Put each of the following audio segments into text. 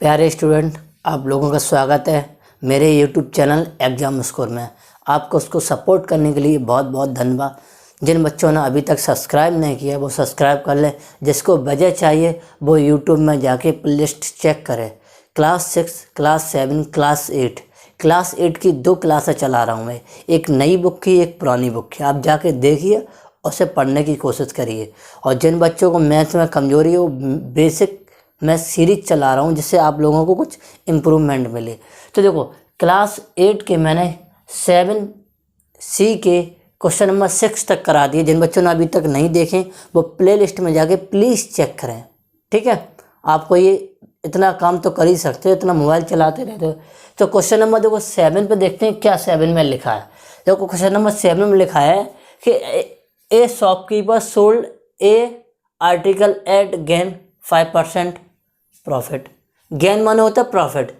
प्यारे स्टूडेंट, आप लोगों का स्वागत है मेरे यूट्यूब चैनल एग्जाम स्कोर में। आपको उसको सपोर्ट करने के लिए बहुत बहुत धन्यवाद। जिन बच्चों ने अभी तक सब्सक्राइब नहीं किया वो सब्सक्राइब कर लें। जिसको वजह चाहिए वो यूट्यूब में जाके प्लेलिस्ट चेक करें। क्लास 6, क्लास 7, क्लास 8 की 2 क्लासें चला रहा हूँ मैं। एक नई बुक की, एक पुरानी बुक की। आप जाके देखिए, उसे पढ़ने की कोशिश करिए। और जिन बच्चों को मैथ्स में कमज़ोरी है वो बेसिक मैं सीरीज चला रहा हूँ जिससे आप लोगों को कुछ इम्प्रूवमेंट मिले। तो देखो, क्लास 8 के मैंने 7C के क्वेश्चन नंबर 6 तक करा दिए। जिन बच्चों ने अभी तक नहीं देखें वो प्लेलिस्ट में जाके प्लीज़ चेक करें, ठीक है। आपको ये इतना काम तो कर ही सकते हो, इतना मोबाइल चलाते रहते हो। तो क्वेश्चन नंबर देखो 7 पे देखते हैं क्या 7 में लिखा है। देखो क्वेश्चन नंबर 7 में लिखा है कि a shopkeeper sold a article at gain 5% profit. Gain माने होता है profit.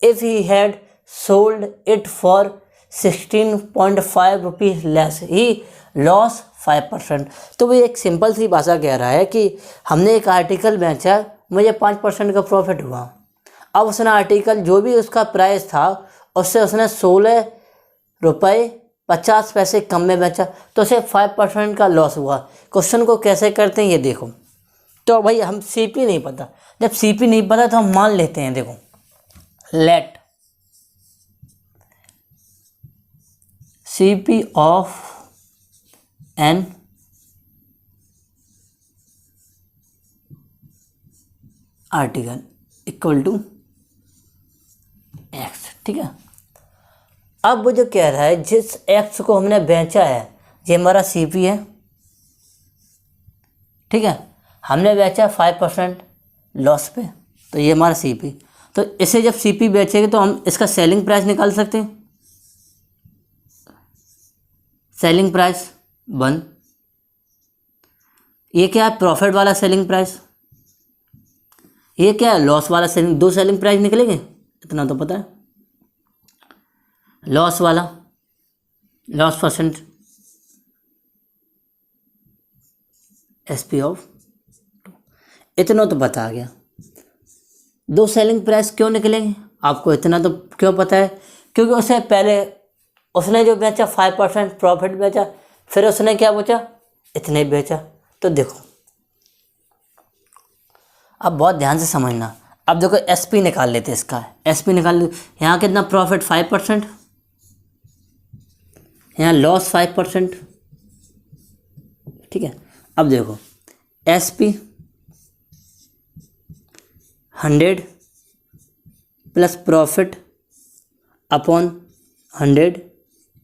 If he had sold it for 16.5 rupees less he loss 5%। तो वो एक सिंपल सी भाषा कह रहा है कि हमने एक आर्टिकल बेचा, मुझे 5% का प्रॉफिट हुआ। अब उसने आर्टिकल जो भी उसका प्राइस था उससे उसने 16 रुपये 50 पैसे कम में बेचा, तो उसे 5% का लॉस हुआ। क्वेश्चन को कैसे करते हैं ये देखो। तो भाई हम सीपी नहीं पता, जब सीपी नहीं पता तो हम मान लेते हैं। देखो, let CP of an article equal to x, ठीक है। अब वो जो कह रहा है जिस एक्स को हमने बेचा है ये हमारा सीपी है, ठीक है। हमने बेचा 5% लॉस पे, तो ये हमारा सीपी। तो इसे जब सीपी बेचेंगे तो हम इसका सेलिंग प्राइस निकाल सकते हैं। सेलिंग प्राइस 1, ये क्या है प्रॉफिट वाला सेलिंग प्राइस, ये क्या है लॉस वाला सेलिंग। 2 सेलिंग प्राइस निकलेंगे, इतना तो पता है। लॉस वाला लॉस परसेंट एसपी ऑफ, इतना तो पता आ गया। 2 सेलिंग प्राइस क्यों निकलेंगे आपको इतना तो क्यों पता है, क्योंकि उसे पहले उसने जो बेचा 5% प्रॉफिट बेचा, फिर उसने क्या बेचा, इतने बेचा। तो देखो अब बहुत ध्यान से समझना। अब देखो एसपी निकाल लेते हैं इसका। एसपी निकाल ले, यहाँ कितना प्रॉफिट 5%, यहाँ लॉस 5%, ठीक है। अब देखो SP 100 plus profit upon 100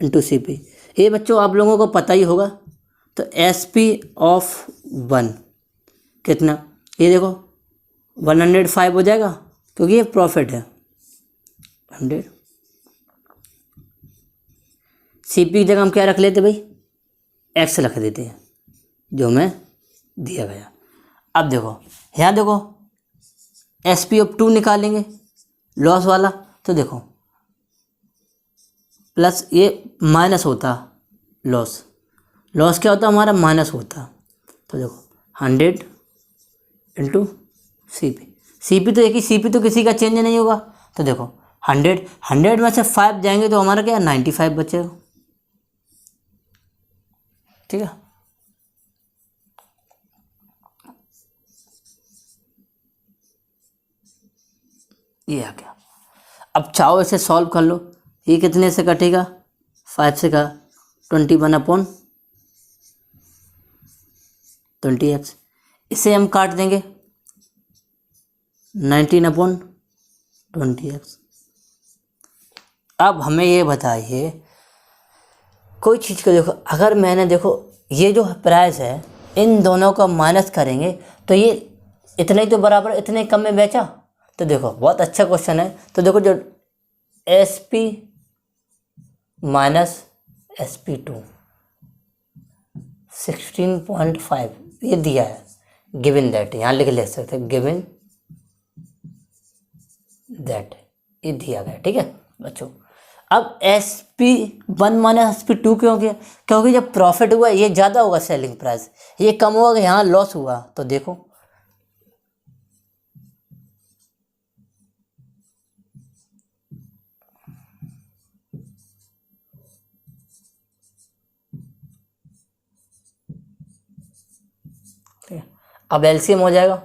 into CP. ये बच्चों आप लोगों को पता ही होगा। तो एसपी ऑफ 1 कितना, ये देखो 105 हो जाएगा क्योंकि ये प्रॉफिट है 100। सीपी की जगह हम क्या रख लेते भाई, एक्स रख देते हैं जो हमें दिया गया। अब देखो यहाँ देखो एसपी ऑफ 2 निकालेंगे लॉस वाला, तो देखो प्लस ये माइनस होता लॉस, लॉस क्या होता हमारा माइनस होता। तो देखो 100 इंटू सीपी, सीपी तो एक ही, सीपी तो किसी का चेंज नहीं होगा। तो देखो 100 में से 5 जाएंगे तो हमारा क्या 95 बचेगा, ठीक है। ये आ गया। अब चाहो इसे सॉल्व कर लो। ये कितने से कटेगा, 5 से का 21/20x। इसे हम काट देंगे 19/20x। अब हमें ये बताइए कोई चीज़ को देखो, अगर मैंने देखो ये जो प्राइस है इन दोनों का माइनस करेंगे तो ये इतने ही तो बराबर इतने कम में बेचा। तो देखो बहुत अच्छा क्वेश्चन है। तो देखो जो SP माइनस SP2 16.5 ये दिया है, गिवन दैट, यहाँ ले सकते हैं गिवन दैट, ये दिया गया, ठीक है बच्चों। अब SP1 माइनस SP2 क्यों किया, क्योंकि जब प्रॉफिट हुआ ये ज़्यादा होगा सेलिंग प्राइस, ये कम हुआ, यहाँ लॉस हुआ। तो देखो अब एलसीएम हो जाएगा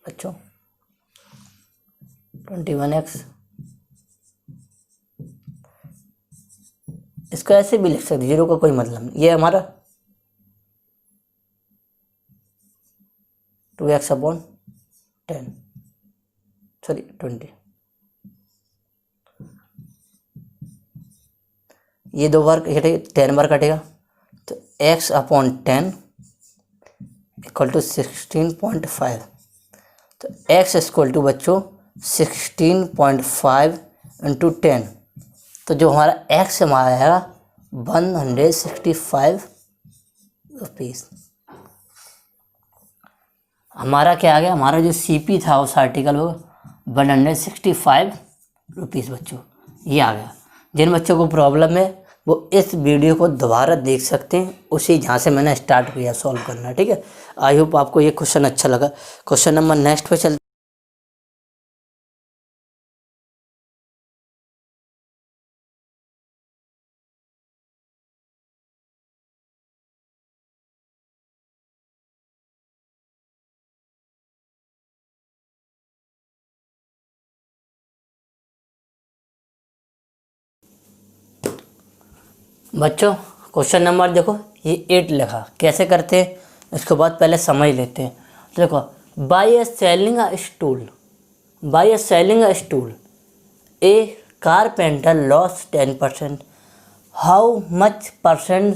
बच्चों 21x, इसको ऐसे भी लिख सकते, 0 का कोई मतलब नहीं। ये हमारा 2x/10 सॉरी 20, ये 2 बार कटेगा, 10 बार कटेगा, तो x/10 इक्वल टू 16.5। तो x इक्वल टू बच्चों 16.5 इंटू 10, तो जो हमारा x हमारा आएगा 165 रुपीज़। हमारा क्या आ गया, हमारा जो CP था उस आर्टिकल वो 165 रुपीज़ बच्चों, ये आ गया। जिन बच्चों को प्रॉब्लम है वो इस वीडियो को दोबारा देख सकते हैं, उसी जहाँ से मैंने स्टार्ट किया सॉल्व करना, ठीक है। आई होप आपको ये क्वेश्चन अच्छा लगा। क्वेश्चन नंबर नेक्स्ट पे चलते। बच्चों क्वेश्चन नंबर देखो, ये 8 लिखा, कैसे करते हैं इसके बाद पहले समझ लेते हैं। देखो, by a selling a stool, by a selling a stool a carpenter loss 10%, how much percent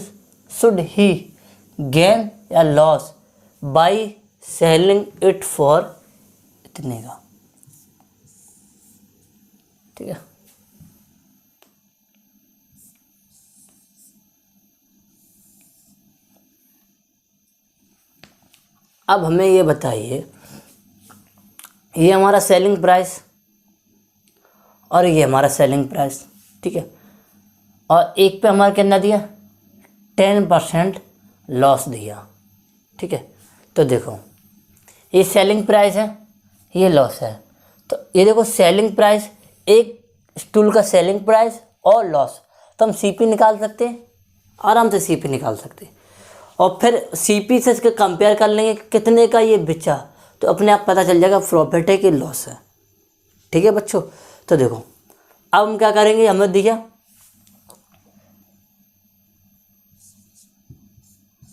should he gain या loss by selling it for इतने का, ठीक है। अब हमें ये बताइए, ये हमारा सेलिंग प्राइस और ये हमारा सेलिंग प्राइस, ठीक है, और एक पे हमारा कितना दिया 10% लॉस दिया, ठीक है। तो देखो ये सेलिंग प्राइस है, ये लॉस है, तो ये देखो सेलिंग प्राइस, एक स्टूल का सेलिंग प्राइस और लॉस, तो हम CP निकाल सकते हैं, आराम से CP निकाल सकते हैं, और फिर CP से इसके कंपेयर कर लेंगे कितने का ये बेचा, तो अपने आप पता चल जाएगा प्रॉफिट है कि लॉस है, ठीक है बच्चों। तो देखो अब हम क्या करेंगे, हमें दिया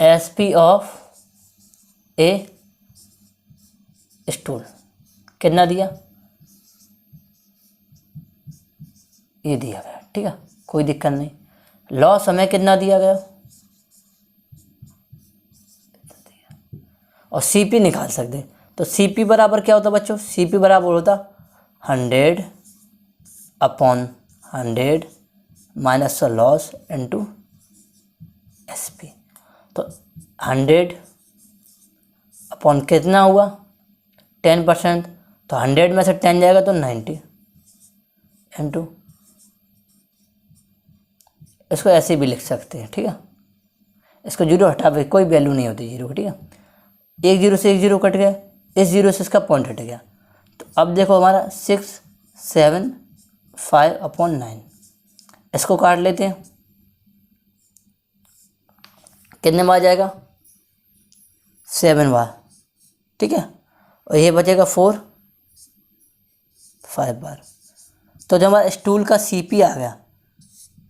SP ऑफ ए स्टूल, कितना दिया, ये दिया गया, ठीक है, कोई दिक्कत नहीं। लॉस हमें कितना दिया गया और CP निकाल सकते, तो CP बराबर क्या होता बच्चों, CP बराबर होता 100/100 माइनस लॉस इंटू SP। तो 100 अपॉन कितना हुआ 10%, तो 100 में से 10 जाएगा तो 90 इंटू, इसको ऐसे भी लिख सकते हैं, ठीक है। इसको 0 हटा दे, कोई वैल्यू नहीं होती 0 की, ठीक है। एक 0 से एक 0 कट गया, इस 0 से इसका पॉइंट हट गया, तो अब देखो हमारा 675/9, इसको काट लेते हैं, कितने बार जाएगा 7 बार, ठीक है, और ये बचेगा 5 बार। तो जब हमारा स्टूल का CP आ गया,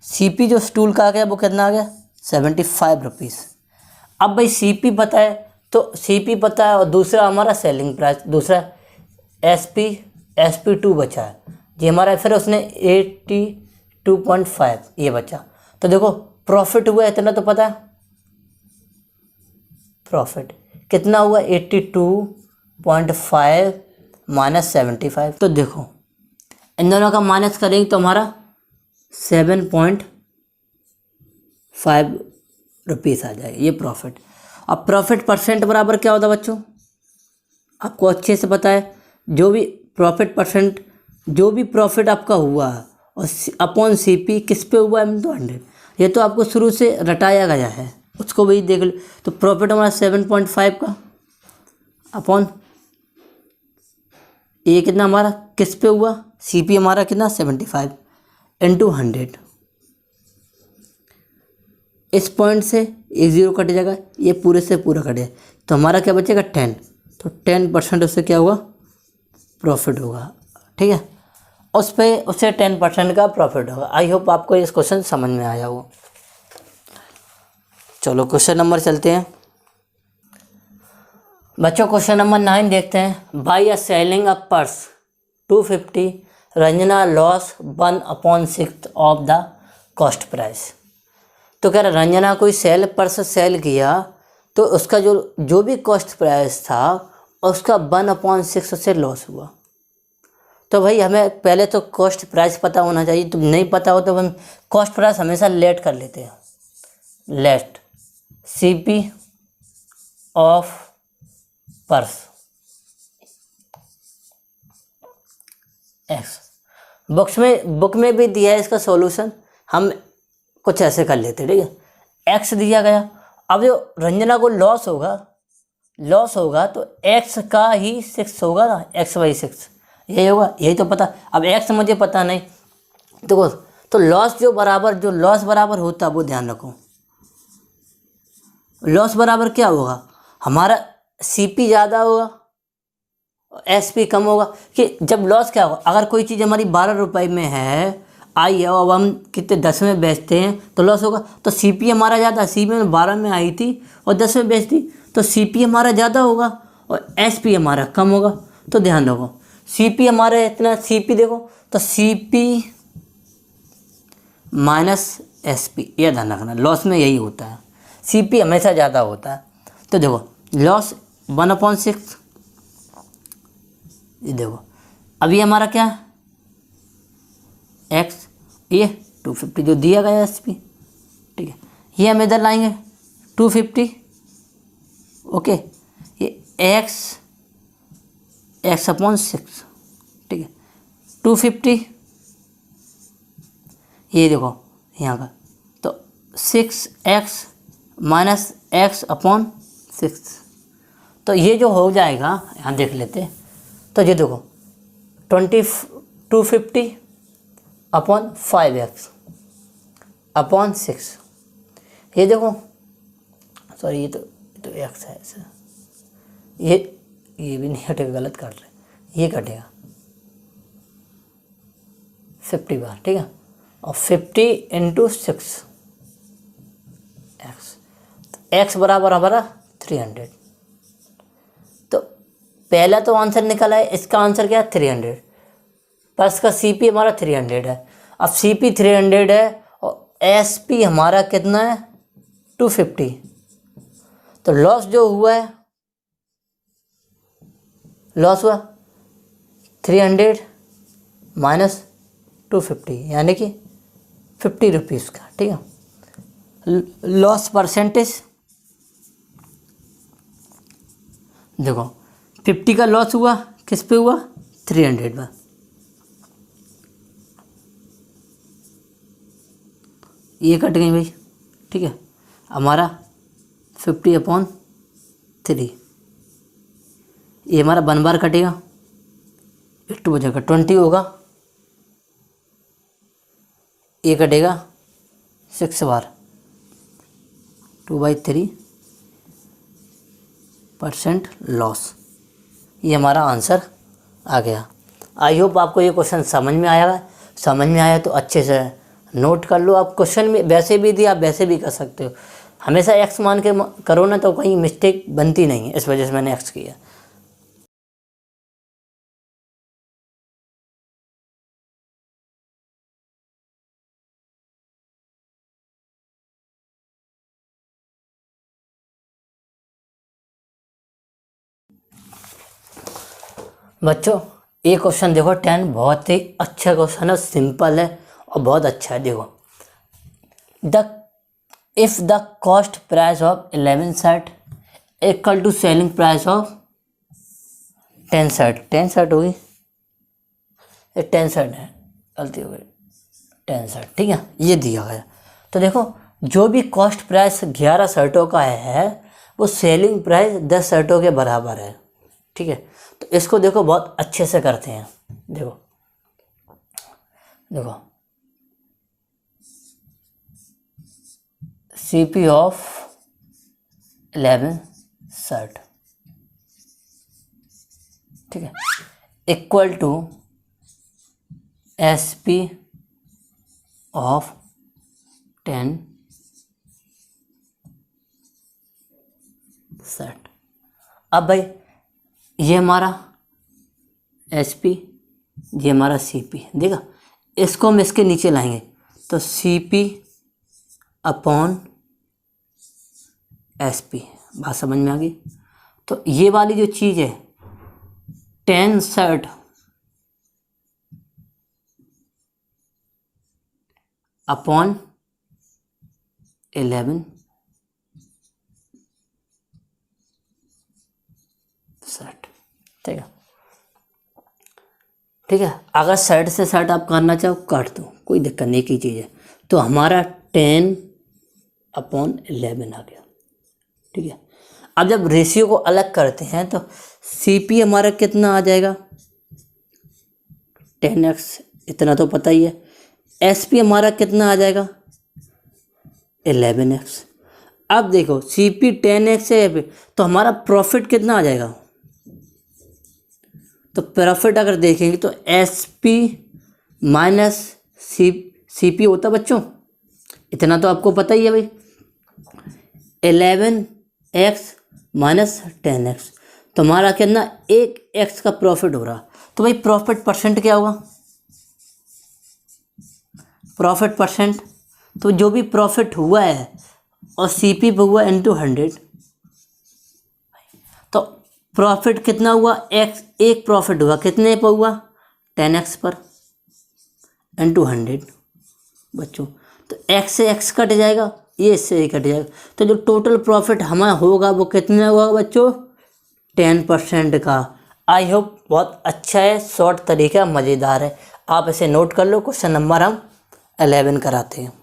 CP जो स्टूल का आ गया वो कितना आ गया 75 रुपीज़। अब भाई CP पता है, तो CP पता है, और दूसरा हमारा सेलिंग प्राइस, दूसरा SP2 बचा है जी हमारा, फिर उसने 82.5 ये बचा। तो देखो प्रॉफिट हुआ इतना तो पता है, प्रॉफिट कितना हुआ 82.5 माइनस 75, तो देखो इन दोनों का माइनस करेंगे तो हमारा 7.5 रुपीज़ आ जाएगा, ये प्रॉफिट। अब प्रॉफिट परसेंट बराबर क्या होता है बच्चों, आपको अच्छे से पता है, जो भी प्रॉफिट परसेंट, जो भी प्रॉफिट आपका हुआ और अपॉन CP किस पे हुआ है तो 100, ये तो आपको शुरू से रटाया गया है, उसको भी देख लो। तो प्रॉफिट हमारा 7.5 का अपॉन ये कितना हमारा किस पे हुआ, CP हमारा कितना 75 इंटू 100, इस पॉइंट से एक 0 कट जाएगा, ये पूरे से पूरा कट जाएगा, तो हमारा क्या बचेगा 10, तो 10% उससे क्या होगा, प्रॉफिट होगा। ठीक है, उस पे उससे 10% का प्रॉफिट होगा। आई होप आपको इस क्वेश्चन समझ में आया हो। चलो क्वेश्चन नंबर चलते हैं बच्चों। क्वेश्चन नंबर 9 देखते हैं। By a selling a purse 250, Ranjana loss 1/6 of the cost price. तो कह रहा रंजना कोई पर्स सेल किया तो उसका जो भी कॉस्ट प्राइस था उसका 1/6 से लॉस हुआ। तो भाई हमें पहले तो कॉस्ट प्राइस पता होना चाहिए। तो नहीं पता हो तो हम कॉस्ट प्राइस हमेशा लेट कर लेते हैं। Let CP of purse x. Book में भी दिया है इसका सॉल्यूशन, हम कुछ ऐसे कर लेते। ठीक है, एक्स दिया गया। अब जो रंजना को लॉस होगा तो एक्स का ही 6 होगा ना, x/6 यही होगा, यही तो पता। अब एक्स मुझे पता नहीं तो लॉस जो लॉस बराबर होता है वो ध्यान रखो। लॉस बराबर क्या होगा, हमारा CP ज़्यादा होगा SP कम होगा। कि जब लॉस क्या होगा, अगर कोई चीज़ हमारी 12 रुपये में है आई है और अब हम कितने 10 में बेचते हैं तो लॉस होगा। तो CP हमारा ज़्यादा, CP में 12 में आई थी और 10 में बेच दी तो CP हमारा ज़्यादा होगा और SP हमारा कम होगा। तो ध्यान रखो CP हमारा इतना, CP देखो तो CP माइनस SP, यह ध्यान रखना। लॉस में यही होता है, CP हमेशा ज़्यादा होता है। तो देखो लॉस 1/6, ये देखो अभी हमारा क्या है एक्स, ये 250 जो दिया गया SP। ठीक है, ये हम इधर लाएंगे 250। ओके, ये x/6। ठीक है, 250 ये देखो यहाँ का तो 6x माइनस x/6। तो ये जो हो जाएगा यहाँ देख लेते हैं। तो ये देखो 250 अपॉन 5x/6। ये देखो सॉरी ये तो x है सर, ये भी नहीं कटेगा, गलत काट रहे, ये कटेगा 50 बार। ठीक है, और 50 × 6 x बराबर हमारा 300। तो पहला तो आंसर निकला है, इसका आंसर क्या है 300। पर्स का CP हमारा 300 है। अब CP 300 है और SP हमारा कितना है 250। तो लॉस जो हुआ है, लॉस हुआ 300 माइनस 250 यानी कि 50 रुपीज़ का। ठीक है, लॉस परसेंटेज देखो 50 का लॉस हुआ, किस पे हुआ 300 पर। ये कट गई भाई। ठीक है, हमारा 50/3, ये हमारा 1 बार कटेगा, 2 बजेगा 20 होगा, ये कटेगा 6 बार, 2/3% लॉस। ये हमारा आंसर आ गया। आई होप आपको ये क्वेश्चन समझ में आया तो अच्छे से नोट कर लो। आप क्वेश्चन में वैसे भी दिया, आप वैसे भी कर सकते हो। हमेशा x मान के करो ना तो कहीं मिस्टेक बनती नहीं है, इस वजह से मैंने x किया। बच्चों ये क्वेश्चन देखो 10 बहुत ही अच्छा क्वेश्चन है, सिंपल है और बहुत अच्छा है। देखो if the cost price of 11 shirt equal to selling price of 10 shirt होगी, ये 10 शर्ट है, गलती हो गई 10 शर्ट। ठीक है, ये दिया गया। तो देखो जो भी कॉस्ट प्राइस 11 शर्टों का है वो सेलिंग प्राइस 10 शर्टों के बराबर है। ठीक है, तो इसको देखो बहुत अच्छे से करते हैं। देखो CP of 11 shirt equal to S P of 10 set. अब भाई ये हमारा एस पी, ये हमारा सी पी, देखा, इसको हम इसके नीचे लाएंगे तो C P upon S P. बात समझ में आ गई? तो ये वाली जो चीज़ है 10 सेट अपॉन 11 सेट। ठीक है, ठीक है। अगर सेट से सेट आप करना चाहो काट दो, कोई दिक्कत नहीं की चीज़ है। तो हमारा 10 अपॉन 11 आ गया। ठीक है, अब जब रेशियो को अलग करते हैं तो सी पी हमारा कितना आ जाएगा 10x, इतना तो पता ही है। एस पी हमारा कितना आ जाएगा 11x। अब देखो सी पी 10x है तो हमारा प्रॉफिट कितना आ जाएगा, तो प्रॉफिट अगर देखेंगे तो S P minus C P होता बच्चों, इतना तो आपको पता ही है भाई, 11x माइनस 10x, तो हमारा कितना 1x का प्रॉफिट हो रहा। तो भाई प्रॉफिट परसेंट क्या होगा, प्रॉफिट परसेंट, तो जो भी प्रॉफिट हुआ है और सी पी पे हुआ इंटू 100, तो प्रॉफिट कितना हुआ, एक्स, एक प्रॉफिट हुआ कितने पर हुआ 10x पर इंटू 100 बच्चों। तो x से x कट जाएगा, ये इससे कट जाएगा, तो जो टोटल प्रॉफिट हमारा होगा वो कितना होगा बच्चों 10% का। आई होप बहुत अच्छा है, शॉर्ट तरीका, मज़ेदार है, आप इसे नोट कर लो। क्वेश्चन नंबर हम 11 कराते हैं।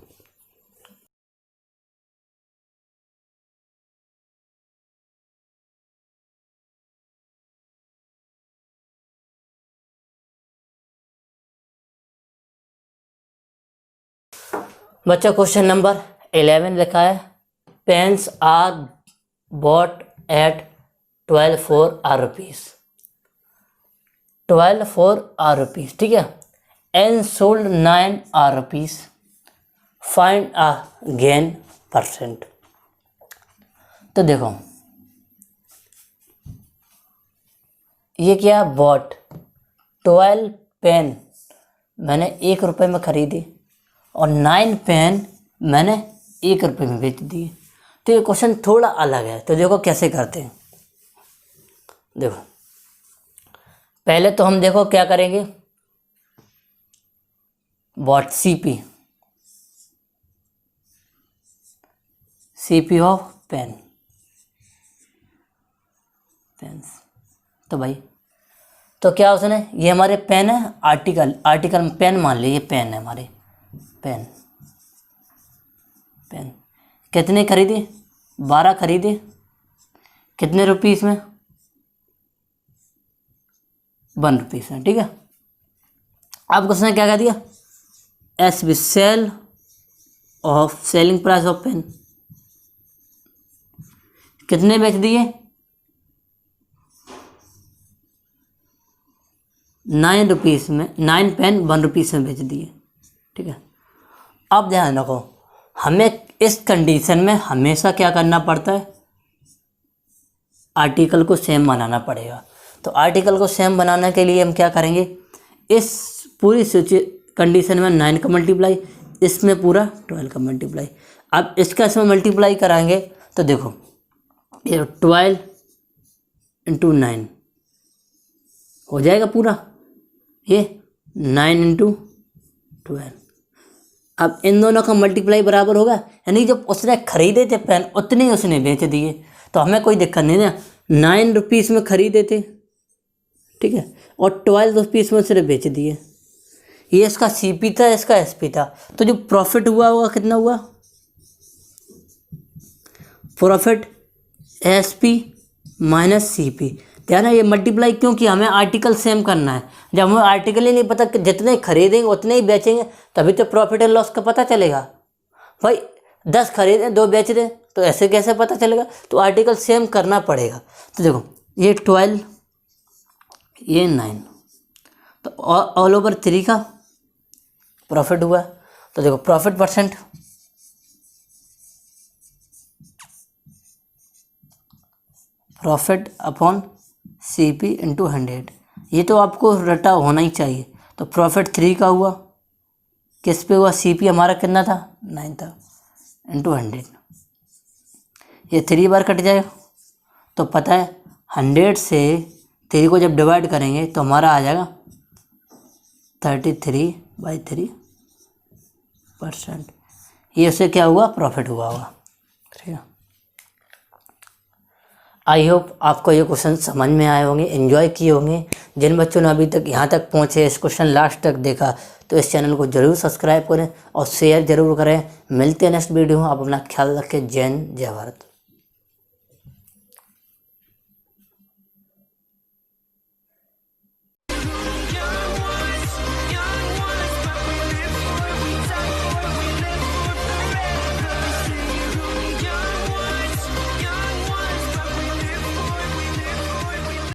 बच्चा क्वेश्चन नंबर 11 लिखा है, pens are bought at 12 for R rupees, 12 for R rupees, ठीक है, and sold 9 R rupees, find a gain percent. तो देखो ये क्या, बॉट 12 पेन मैंने 1 रुपये में ख़रीदी और 9 पेन मैंने 1 रुपये में बेच दिए। तो ये क्वेश्चन थोड़ा अलग है, तो देखो कैसे करते हैं। देखो पहले तो हम देखो क्या करेंगे, bought C P of pen, pens, तो भाई तो क्या उसने, ये हमारे पेन है, आर्टिकल में पेन मान लीजिए, पेन है हमारे, पेन कितने खरीदे 12 खरीदे, कितने रुपीस में 1 रुपीस में, ठीक है। अब उसने क्या कह दिया, S B sell of selling price of pen, कितने बेच दिए 9 रुपीस में, 9 पेन 1 रुपीस में बेच दिए, ठीक है। अब ध्यान रखो, हमें इस कंडीशन में हमेशा क्या करना पड़ता है, आर्टिकल को सेम बनाना पड़ेगा। तो आर्टिकल को सेम बनाने के लिए हम क्या करेंगे, इस पूरी कंडीशन में 9 का मल्टीप्लाई, इसमें पूरा 12 का मल्टीप्लाई। अब इसका इसमें मल्टीप्लाई कराएंगे तो देखो ये 12 इंटू 9 हो जाएगा पूरा, ये 9 इंटू 12। अब इन दोनों का मल्टीप्लाई बराबर होगा, यानी जब उसने खरीदे थे पेन उतने ही उसने बेच दिए, तो हमें कोई दिक्कत नहीं ना, 9 रुपीस में खरीदे थे, ठीक है, और 12 रुपीस में उसने बेच दिए। ये इसका सी पी था, इसका एस पी था, तो जो प्रॉफिट हुआ होगा कितना हुआ, profit S P minus C P. ध्यान है ये मल्टीप्लाई, क्योंकि हमें आर्टिकल सेम करना है। जब हमें आर्टिकल ही नहीं पता कि जितने खरीदेंगे उतने ही बेचेंगे, तभी तो प्रॉफिट एंड लॉस का पता चलेगा। भाई 10 खरीदे 2 बेच रहे तो ऐसे कैसे पता चलेगा, तो आर्टिकल सेम करना पड़ेगा। तो देखो ये 12 ये 9, तो ऑल ओवर 3 का प्रॉफिट हुआ। तो देखो profit percent, profit upon CP into 100, ये तो आपको रटा होना ही चाहिए। तो प्रॉफिट 3 का हुआ, किस पे हुआ, CP हमारा कितना था 9 था, इंटू 100। ये 3 बार कट जाएगा तो पता है 100 से 3 को जब डिवाइड करेंगे तो हमारा आ जाएगा 33/3%। ये उससे क्या हुआ, प्रॉफिट हुआ होगा। ठीक है, आई होप आपको ये क्वेश्चन समझ में आए होंगे, एंजॉय किए होंगे। जिन बच्चों ने अभी तक यहाँ तक पहुँचे, इस क्वेश्चन लास्ट तक देखा, तो इस चैनल को जरूर सब्सक्राइब करें और शेयर जरूर करें। मिलते हैं नेक्स्ट वीडियो में। आप अपना ख्याल रखें। जय हिंद, जय भारत।